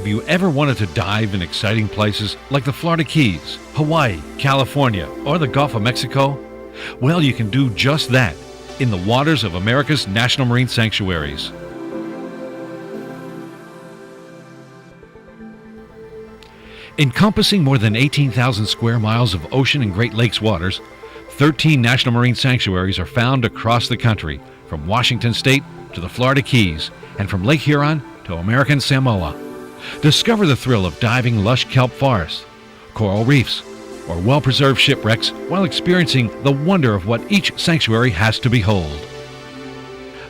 you ever wanted to dive in exciting places like the Florida Keys, Hawaii, California, or the Gulf of Mexico? Well, you can do just that in the waters of America's National Marine Sanctuaries. Encompassing more than 18,000 square miles of ocean and Great Lakes waters, 13 National Marine Sanctuaries are found across the country, from Washington State to the Florida Keys, and from Lake Huron to American Samoa. Discover the thrill of diving lush kelp forests, coral reefs, or well-preserved shipwrecks while experiencing the wonder of what each sanctuary has to behold.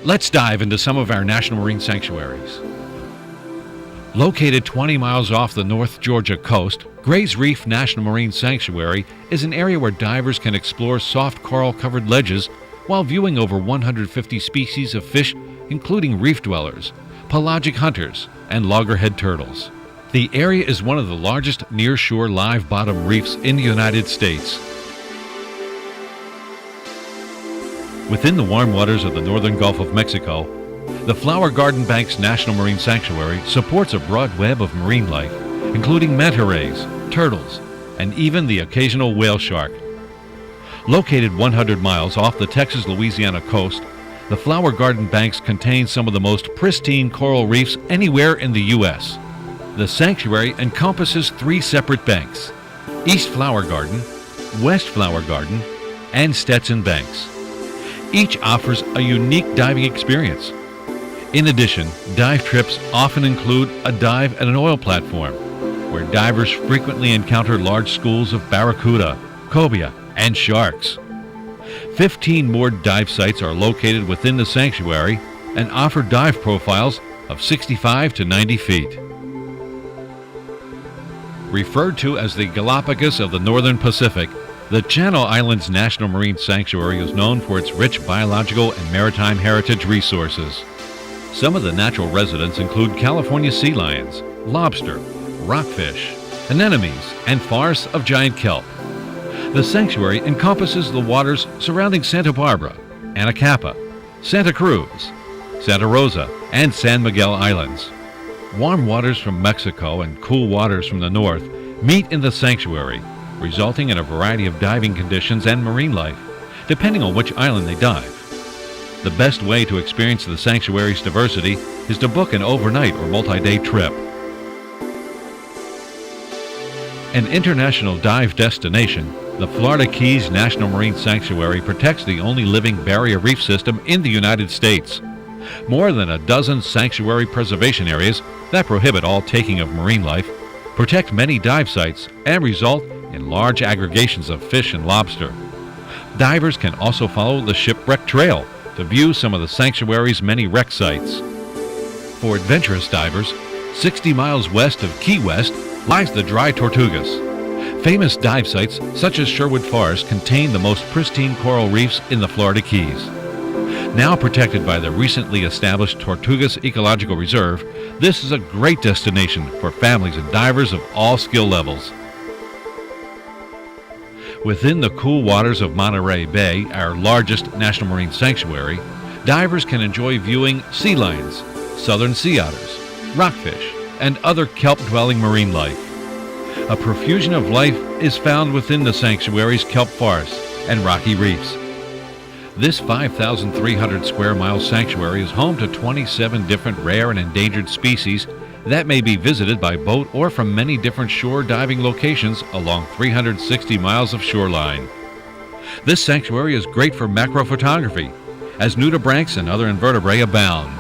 Let's dive into some of our National Marine Sanctuaries. Located 20 miles off the North Georgia coast, Gray's Reef National Marine Sanctuary is an area where divers can explore soft coral-covered ledges while viewing over 150 species of fish, including reef dwellers, pelagic hunters, and loggerhead turtles. The area is one of the largest near-shore live bottom reefs in the United States. Within the warm waters of the northern Gulf of Mexico, the Flower Garden Banks National Marine Sanctuary supports a broad web of marine life, including manta rays, turtles, and even the occasional whale shark. Located 100 miles off the Texas-Louisiana coast, the Flower Garden Banks contain some of the most pristine coral reefs anywhere in the U.S. The sanctuary encompasses 3 separate banks: East Flower Garden, West Flower Garden, and Stetson Banks. Each offers a unique diving experience. In addition, dive trips often include a dive at an oil platform, where divers frequently encounter large schools of barracuda, cobia, and sharks. 15 moored dive sites are located within the sanctuary and offer dive profiles of 65 to 90 feet. Referred to as the Galapagos of the Northern Pacific, the Channel Islands National Marine Sanctuary is known for its rich biological and maritime heritage resources. Some of the natural residents include California sea lions, lobster, rockfish, anemones, and forests of giant kelp. The sanctuary encompasses the waters surrounding Santa Barbara, Anacapa, Santa Cruz, Santa Rosa, and San Miguel Islands. Warm waters from Mexico and cool waters from the north meet in the sanctuary, resulting in a variety of diving conditions and marine life, depending on which island they dive. The best way to experience the sanctuary's diversity is to book an overnight or multi-day trip. An international dive destination, the Florida Keys National Marine Sanctuary protects the only living barrier reef system in the United States. More than a dozen sanctuary preservation areas that prohibit all taking of marine life protect many dive sites and result in large aggregations of fish and lobster. Divers can also follow the shipwreck trail to view some of the sanctuary's many wreck sites. For adventurous divers, 60 miles west of Key West lies the Dry Tortugas. Famous dive sites such as Sherwood Forest contain the most pristine coral reefs in the Florida Keys. Now protected by the recently established Tortugas Ecological Reserve, this is a great destination for families and divers of all skill levels. Within the cool waters of Monterey Bay, our largest national marine sanctuary, divers can enjoy viewing sea lions, southern sea otters, rockfish, and other kelp-dwelling marine life. A profusion of life is found within the sanctuary's kelp forests and rocky reefs. This 5,300 square mile sanctuary is home to 27 different rare and endangered species that may be visited by boat or from many different shore diving locations along 360 miles of shoreline. This sanctuary is great for macro photography, as nudibranchs and other invertebrates abound.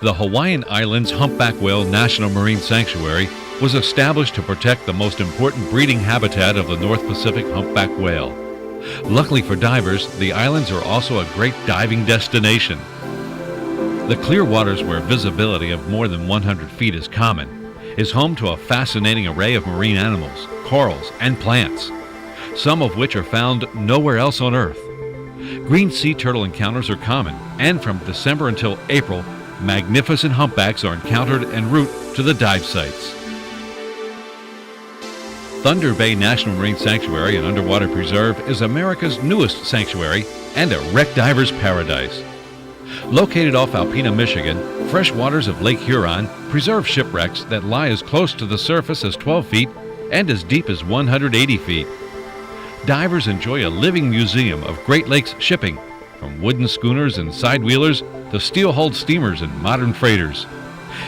The Hawaiian Islands Humpback Whale National Marine Sanctuary was established to protect the most important breeding habitat of the North Pacific humpback whale. Luckily for divers, the islands are also a great diving destination. The clear waters, where visibility of more than 100 feet is common, is home to a fascinating array of marine animals, corals, and plants, some of which are found nowhere else on Earth. Green sea turtle encounters are common, and from December until April, magnificent humpbacks are encountered en route to the dive sites. Thunder Bay National Marine Sanctuary and Underwater Preserve is America's newest sanctuary and a wreck diver's paradise. Located off Alpena, Michigan, fresh waters of Lake Huron preserve shipwrecks that lie as close to the surface as 12 feet and as deep as 180 feet. Divers enjoy a living museum of Great Lakes shipping, from wooden schooners and sidewheelers to steel-hulled steamers and modern freighters.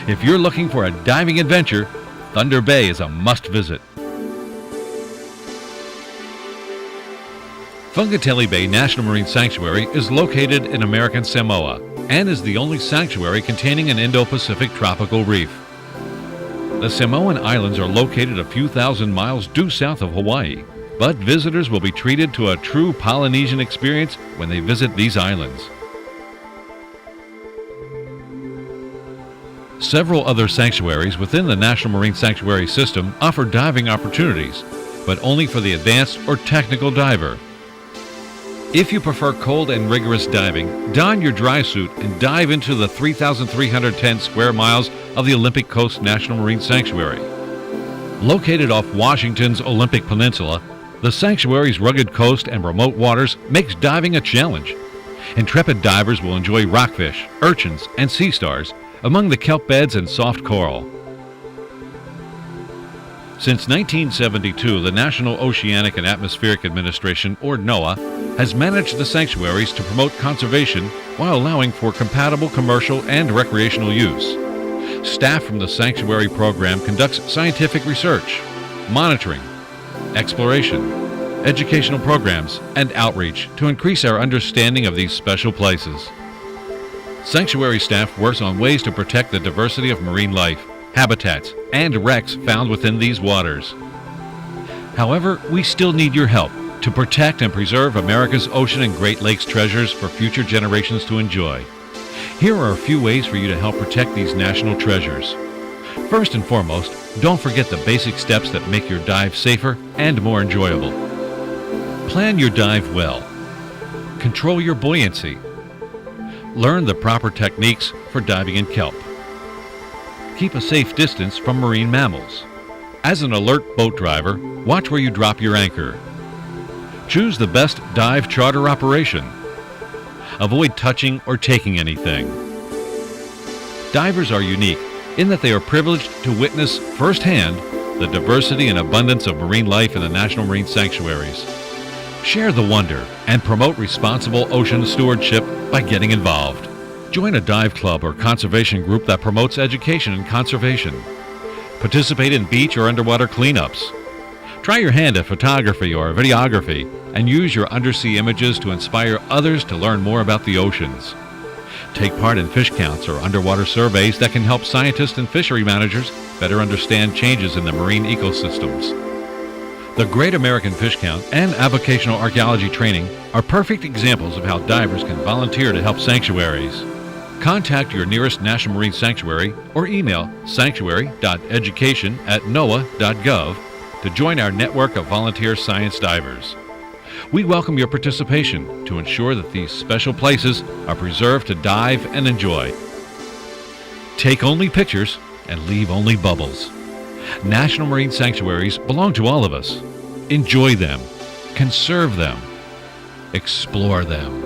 If you're looking for a diving adventure, Thunder Bay is a must-visit. Fagatele Bay National Marine Sanctuary is located in American Samoa and is the only sanctuary containing an Indo-Pacific tropical reef. The Samoan Islands are located a few thousand miles due south of Hawaii, but visitors will be treated to a true Polynesian experience when they visit these islands. Several other sanctuaries within the National Marine Sanctuary system offer diving opportunities, but only for the advanced or technical diver. If you prefer cold and rigorous diving, don your dry suit and dive into the 3,310 square miles of the Olympic Coast National Marine Sanctuary. Located off Washington's Olympic Peninsula, the sanctuary's rugged coast and remote waters makes diving a challenge. Intrepid divers will enjoy rockfish, urchins, and sea stars among the kelp beds and soft coral. Since 1972, the National Oceanic and Atmospheric Administration, or NOAA, has managed the sanctuaries to promote conservation while allowing for compatible commercial and recreational use. Staff from the sanctuary program conducts scientific research, monitoring, exploration, educational programs, and outreach to increase our understanding of these special places. Sanctuary staff works on ways to protect the diversity of marine life, habitats, and wrecks found within these waters. However, we still need your help to protect and preserve America's ocean and Great Lakes treasures for future generations to enjoy. Here are a few ways for you to help protect these national treasures. First and foremost, don't forget the basic steps that make your dive safer and more enjoyable. Plan your dive well. Control your buoyancy. Learn the proper techniques for diving in kelp. Keep a safe distance from marine mammals. As an alert boat driver, watch where you drop your anchor. Choose the best dive charter operation. Avoid touching or taking anything. Divers are unique in that they are privileged to witness firsthand the diversity and abundance of marine life in the National Marine Sanctuaries. Share the wonder and promote responsible ocean stewardship by getting involved. Join a dive club or conservation group that promotes education and conservation. Participate in beach or underwater cleanups. Try your hand at photography or videography and use your undersea images to inspire others to learn more about the oceans. Take part in fish counts or underwater surveys that can help scientists and fishery managers better understand changes in the marine ecosystems. The Great American Fish Count and avocational archaeology training are perfect examples of how divers can volunteer to help sanctuaries. Contact your nearest National Marine Sanctuary or email sanctuary.education@noaa.gov to join our network of volunteer science divers. We welcome your participation to ensure that these special places are preserved to dive and enjoy. Take only pictures and leave only bubbles. National Marine Sanctuaries belong to all of us. Enjoy them, conserve them, explore them.